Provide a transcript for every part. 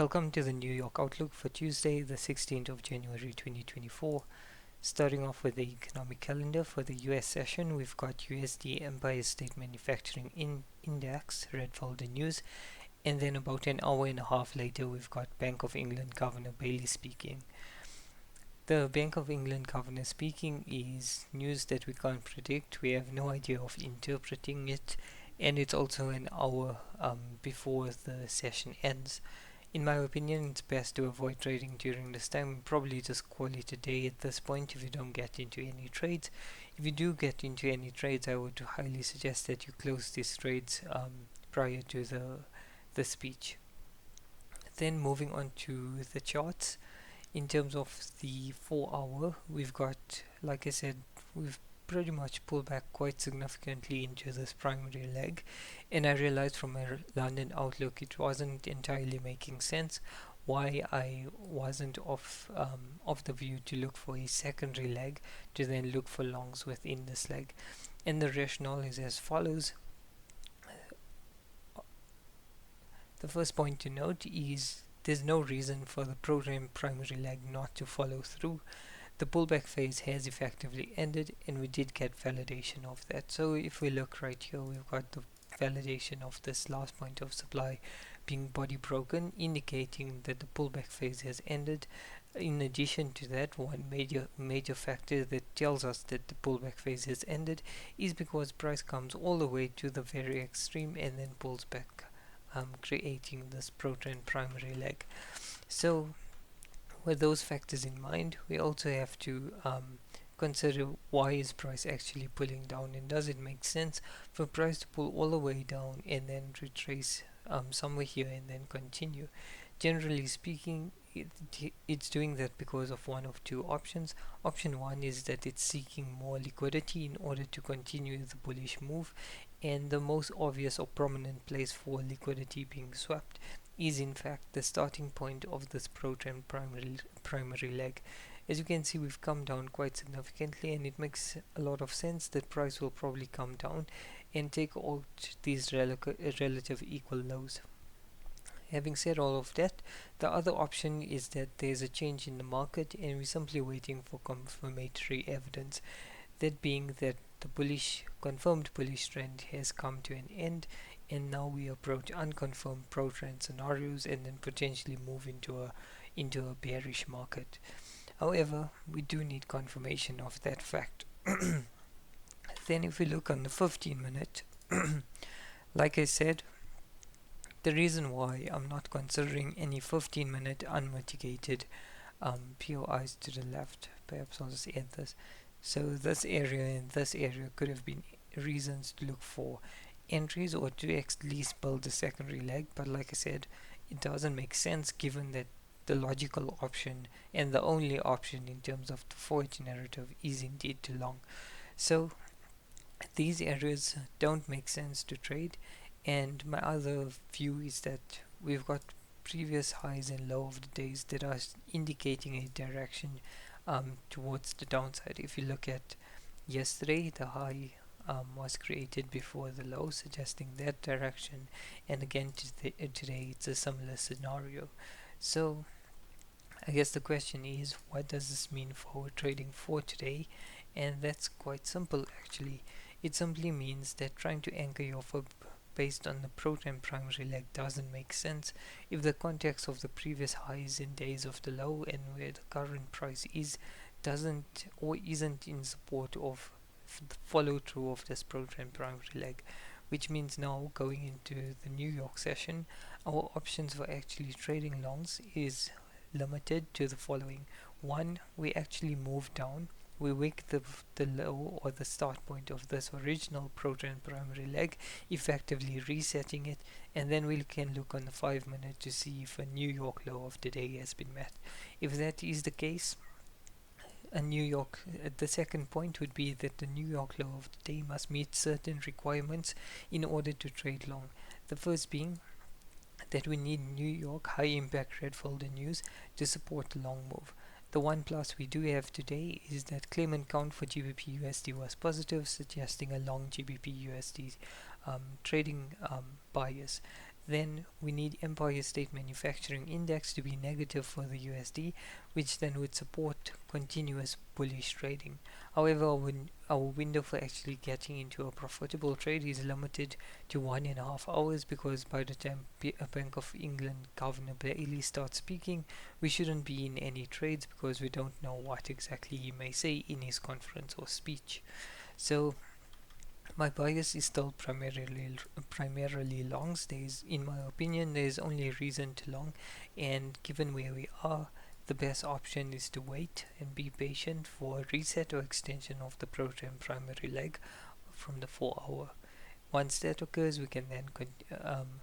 Welcome to the New York Outlook for Tuesday, the 16th of January 2024. Starting off with the economic calendar for the US session, we've got USD Empire State Manufacturing Index, red folder news, and then about an hour and a half later, we've got Bank of England Governor Bailey speaking. The Bank of England governor speaking is news that we can't predict. We have no idea of interpreting it, and it's also an hour before the session ends. In my opinion, it's best to avoid trading during this time. Probably just call it a day at this point if you don't get into any trades. If you do get into any trades, I would highly suggest that you close these trades prior to the speech. Then moving on to the charts. In terms of the 4 hour, we've got, like I said, we've pretty much pulled back quite significantly into this primary leg, and I realized from my London outlook it wasn't entirely making sense why I wasn't of the view to look for a secondary leg to then look for longs within this leg. And the rationale is as follows. The first point to note is there's no reason for the program primary leg not to follow through. The pullback phase has effectively ended, and we did get validation of that. So if we look right here, we've got the validation of this last point of supply being body broken, indicating that the pullback phase has ended. In addition to that, one major factor that tells us that the pullback phase has ended is because price comes all the way to the very extreme and then pulls back, creating this pro-trend primary leg. So with those factors in mind, we also have to consider why is price actually pulling down, and does it make sense for price to pull all the way down and then retrace somewhere here and then continue. Generally speaking, it's doing that because of one of two options. Option one is that it's seeking more liquidity in order to continue the bullish move, and the most obvious or prominent place for liquidity being swept is in fact the starting point of this pro-trend primary leg. As you can see, we've come down quite significantly, and it makes a lot of sense that price will probably come down and take out these relative equal lows. Having said all of that, the other option is that there's a change in the market and we're simply waiting for confirmatory evidence. That being that the confirmed bullish trend has come to an end, and now we approach unconfirmed pro-trend scenarios and then potentially move into a bearish market. However, we do need confirmation of that fact. Then if we look on the 15-minute, like I said, the reason why I'm not considering any 15-minute unmitigated POIs to the left, perhaps I'll just add this. So this area and this area could have been reasons to look for entries or to at least build a secondary leg, but like I said, it doesn't make sense given that the logical option and the only option in terms of the forward narrative is indeed to long. So these areas don't make sense to trade, and my other view is that we've got previous highs and low of the days that are indicating a direction towards the downside. If you look at yesterday, the high was created before the low, suggesting that direction, and again today it's a similar scenario. So I guess the question is, what does this mean for trading for today? And that's quite simple actually. It simply means that trying to anchor your FOB based on the pro-trend primary leg doesn't make sense if the context of the previous highs in days of the low and where the current price is doesn't or isn't in support of the follow through of this pro-trend primary leg, which means now going into the New York session, our options for actually trading longs is limited to the following. One, we actually move down, we wick the low or the start point of this original pro-trend primary leg, effectively resetting it, and then we can look on the 5-minute to see if a New York low of the day has been met. If that is the case, the second point would be that the New York low of the day must meet certain requirements in order to trade long. The first being that we need New York high impact red folder news to support the long move. The one plus we do have today is that claimant count for GBPUSD was positive, suggesting a long GBPUSD trading bias. then we need Empire State Manufacturing Index to be negative for the USD, which then would support continuous bullish trading. However, our window for actually getting into a profitable trade is limited to 1.5 hours, because by the time Bank of England Governor Bailey starts speaking, we shouldn't be in any trades because we don't know what exactly he may say in his conference or speech. So my bias is still primarily longs. There's, in my opinion, there's only a reason to long, and given where we are, the best option is to wait and be patient for a reset or extension of the program primary leg from the 4 hour. Once that occurs, we can then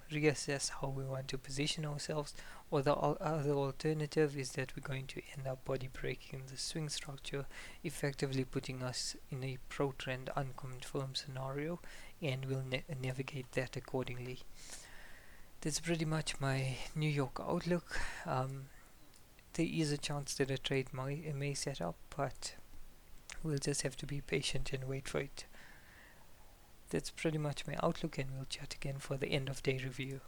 reassess how we want to position ourselves, or the other alternative is that we're going to end up body breaking the swing structure, effectively putting us in a pro trend unconfirmed scenario, and we'll navigate that accordingly. That's pretty much my New York outlook. There is a chance that a trade may set up, but we'll just have to be patient and wait for it. That's pretty much my outlook, and we'll chat again for the end of day review.